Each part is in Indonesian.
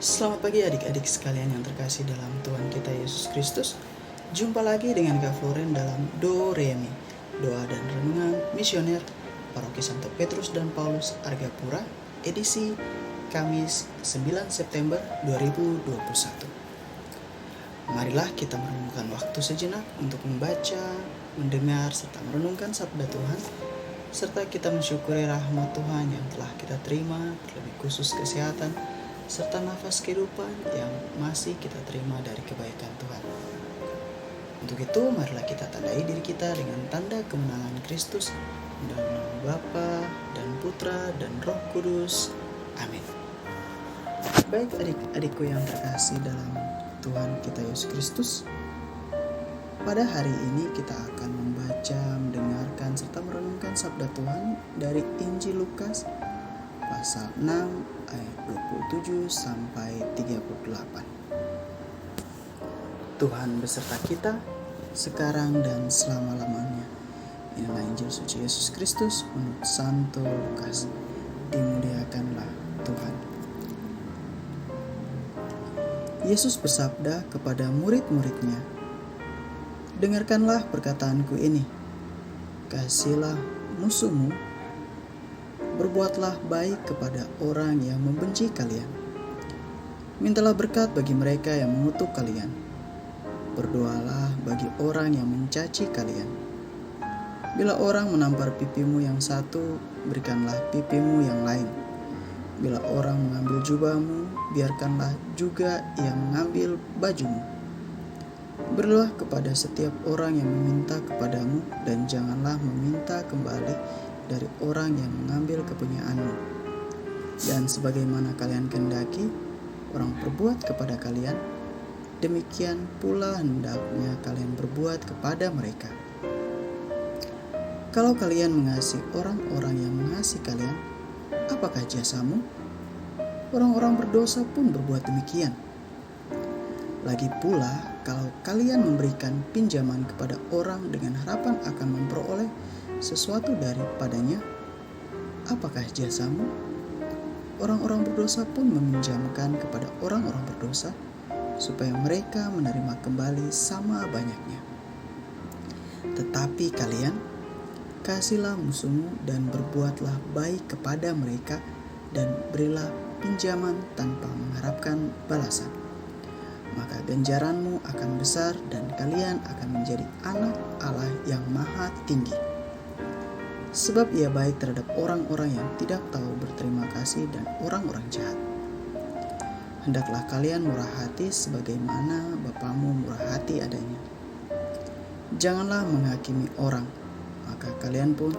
Selamat pagi adik-adik sekalian yang terkasih dalam Tuhan kita Yesus Kristus. Jumpa lagi dengan Kak Floren dalam Do Re Mi, Doa dan Renungan Misioner Paroki Santo Petrus dan Paulus Argapura, edisi Kamis 9 September 2021. Marilah kita merenungkan waktu sejenak untuk membaca, mendengar, serta merenungkan sabda Tuhan, serta kita mensyukuri rahmat Tuhan yang telah kita terima, terlebih khusus kesehatan, serta nafas kehidupan yang masih kita terima dari kebaikan Tuhan. Untuk itu, marilah kita tandai diri kita dengan tanda kemenangan Kristus dalam nama Bapa dan Putra dan Roh Kudus. Amin. Baik adik-adikku yang terkasih dalam Tuhan kita Yesus Kristus, pada hari ini kita akan membaca, mendengarkan, serta merenungkan sabda Tuhan dari Injil Lukas pasal 6 ayat 27 sampai 38. Tuhan beserta kita sekarang dan selama-lamanya. Inilah Injil suci Yesus Kristus menurut Santo Lukas. Dimuliakanlah Tuhan. Yesus bersabda kepada murid-muridnya, "Dengarkanlah perkataanku ini. Kasihilah musuhmu, berbuatlah baik kepada orang yang membenci kalian. Mintalah berkat bagi mereka yang mengutuk kalian. Berdoalah bagi orang yang mencaci kalian. Bila orang menampar pipimu yang satu, berikanlah pipimu yang lain. Bila orang mengambil jubahmu, biarkanlah juga ia mengambil bajumu. Berilah kepada setiap orang yang meminta kepadamu, dan janganlah meminta kembali dari orang yang mengambil kepunyaanmu. Dan sebagaimana kalian kehendaki orang berbuat kepada kalian, demikian pula hendaknya kalian berbuat kepada mereka. Kalau kalian mengasihi orang-orang yang mengasihi kalian, apakah jasamu? Orang-orang berdosa pun berbuat demikian. Lagi pula, kalau kalian memberikan pinjaman kepada orang dengan harapan akan memperoleh sesuatu daripadanya, apakah jasamu? Orang-orang berdosa pun meminjamkan kepada orang-orang berdosa, supaya mereka menerima kembali sama banyaknya. Tetapi kalian, kasihilah musuhmu dan berbuatlah baik kepada mereka, dan berilah pinjaman tanpa mengharapkan balasan. Maka ganjaranmu akan besar dan kalian akan menjadi anak Allah yang maha tinggi. Sebab ia baik terhadap orang-orang yang tidak tahu berterima kasih dan orang-orang jahat. Hendaklah kalian murah hati sebagaimana Bapamu murah hati adanya. Janganlah menghakimi orang, maka kalian pun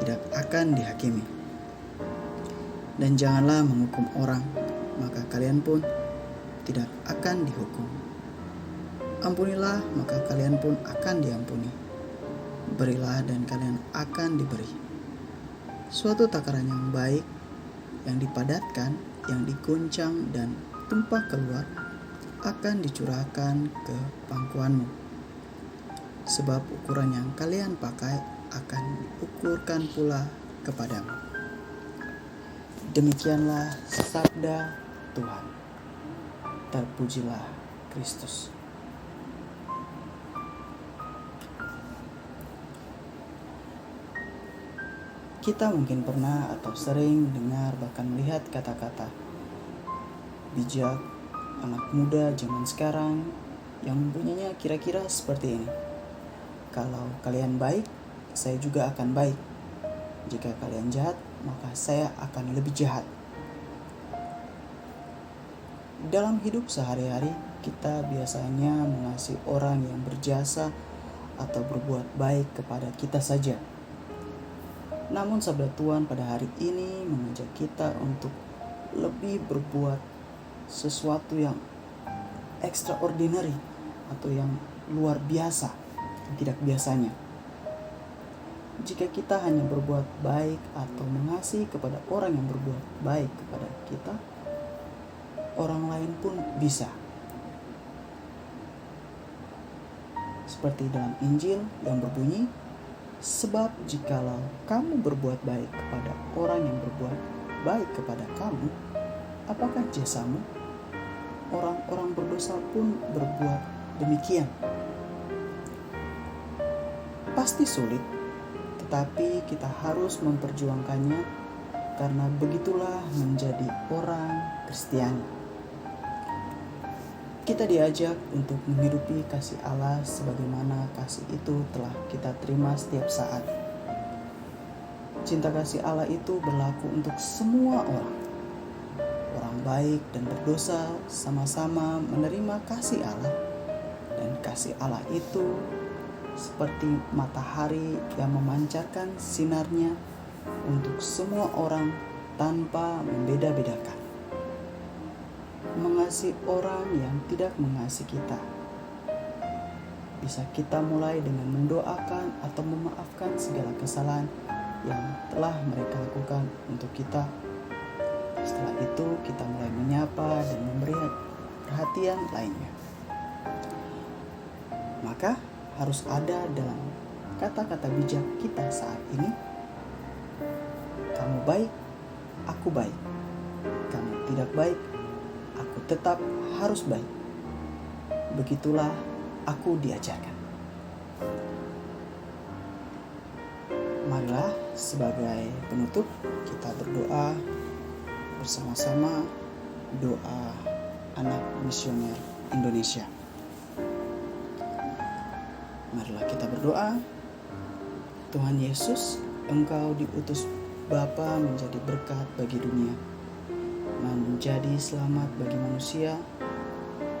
tidak akan dihakimi. Dan janganlah menghukum orang, maka kalian pun tidak akan dihukum. Ampunilah, maka kalian pun akan diampuni. Berilah dan kalian akan diberi. Suatu takaran yang baik, yang dipadatkan, yang diguncang dan tumpah keluar, akan dicurahkan ke pangkuanmu. Sebab ukuran yang kalian pakai akan diukurkan pula kepadamu." Demikianlah sabda Tuhan. Terpujilah Kristus. Kita mungkin pernah atau sering mendengar bahkan melihat kata-kata bijak anak muda zaman sekarang yang bunyinya kira-kira seperti ini. Kalau kalian baik, saya juga akan baik. Jika kalian jahat, maka saya akan lebih jahat. Dalam hidup sehari-hari, kita biasanya mengasihi orang yang berjasa atau berbuat baik kepada kita saja. Namun sabda Tuhan pada hari ini mengajak kita untuk lebih berbuat sesuatu yang extraordinary atau yang luar biasa, yang tidak biasanya. Jika kita hanya berbuat baik atau mengasihi kepada orang yang berbuat baik kepada kita, orang lain pun bisa. Seperti dalam Injil yang berbunyi, "Sebab jikalau kamu berbuat baik kepada orang yang berbuat baik kepada kamu, apakah jasamu? orang-orang berdosa pun berbuat demikian. Pasti sulit, tetapi kita harus memperjuangkannya karena begitulah menjadi orang Kristiani. Kita diajak untuk menghidupi kasih Allah sebagaimana kasih itu telah kita terima setiap saat. Cinta kasih Allah itu berlaku untuk semua orang. Orang baik dan berdosa sama-sama menerima kasih Allah, dan kasih Allah itu seperti matahari yang memancarkan sinarnya untuk semua orang tanpa membeda-bedakan. Mengasihi orang yang tidak mengasihi kita. Bisa kita mulai dengan mendoakan atau memaafkan segala kesalahan yang telah mereka lakukan untuk kita. Setelah itu kita mulai menyapa dan memberi perhatian lainnya. Maka harus ada dalam kata-kata bijak kita saat ini, kamu baik, aku baik. Kamu tidak baik, aku tetap harus baik. Begitulah aku diajarkan. Marilah sebagai penutup kita berdoa bersama-sama, doa anak misioner Indonesia. Marilah kita berdoa. Tuhan Yesus, Engkau diutus Bapa menjadi berkat bagi dunia, menjadi selamat bagi manusia.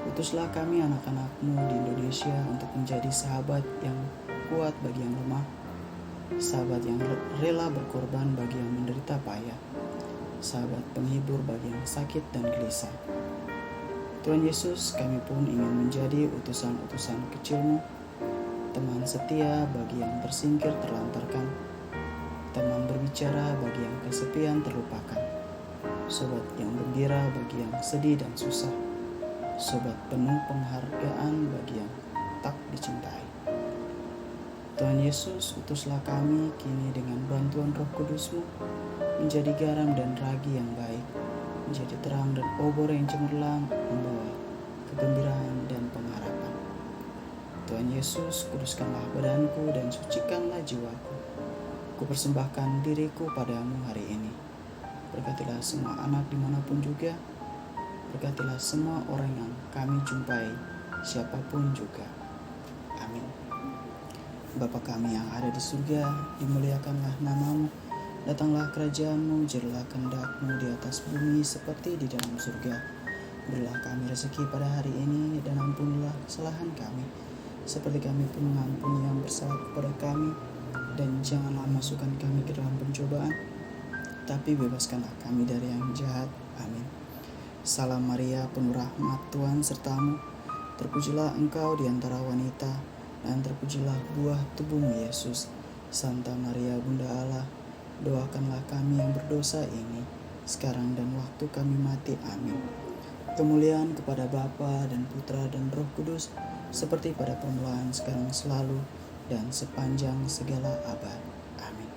Utuslah kami anak-anak-Mu di Indonesia untuk menjadi sahabat yang kuat bagi yang lemah, sahabat yang rela berkorban bagi yang menderita payah, sahabat penghibur bagi yang sakit dan gelisah. Tuhan Yesus, kami pun ingin menjadi utusan-utusan kecil-Mu, teman setia bagi yang tersingkir terlantarkan, teman berbicara bagi yang kesepian terlupakan, sobat yang gembira bagi yang sedih dan susah, sobat penuh penghargaan bagi yang tak dicintai. Tuhan Yesus, utuslah kami kini dengan bantuan Roh Kudus-Mu menjadi garam dan ragi yang baik, menjadi terang dan obor yang cemerlang, membawa kegembiraan dan pengharapan. Tuhan Yesus, kuduskanlah badanku dan sucikanlah jiwaku. Kupersembahkan diriku padamu hari ini. Berkatilah semua anak dimanapun juga. Berkatilah semua orang yang kami jumpai, siapapun juga. Amin. Bapa kami yang ada di surga, dimuliakanlah nama-Mu. Datanglah kerajaan-Mu, jadilah kehendak-Mu di atas bumi seperti di dalam surga. Berilah kami rezeki pada hari ini, dan ampunilah kesalahan kami, seperti kami pun mengampuni yang bersalah kepada kami. Dan janganlah masukkan kami ke dalam pencobaan, tapi bebaskanlah kami dari yang jahat. Amin. Salam Maria, penuh rahmat, Tuhan sertamu. Terpujilah engkau di antara wanita, dan terpujilah buah tubuhmu Yesus. Santa Maria, Bunda Allah, doakanlah kami yang berdosa ini, sekarang dan waktu kami mati. Amin. Kemuliaan kepada Bapa dan Putra dan Roh Kudus, seperti pada permulaan, sekarang, selalu, dan sepanjang segala abad. Amin.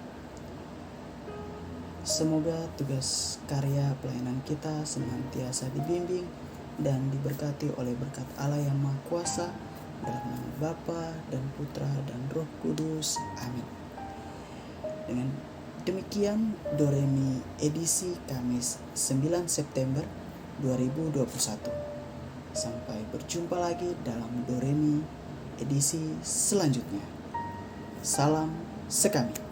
Semoga tugas karya pelayanan kita senantiasa dibimbing dan diberkati oleh berkat Allah yang Maha Kuasa, dalam nama Bapa dan Putra dan Roh Kudus. Amin. Dengan demikian, Doremi edisi Kamis 9 September 2021. Sampai berjumpa lagi dalam Doremi edisi selanjutnya. Salam sekami.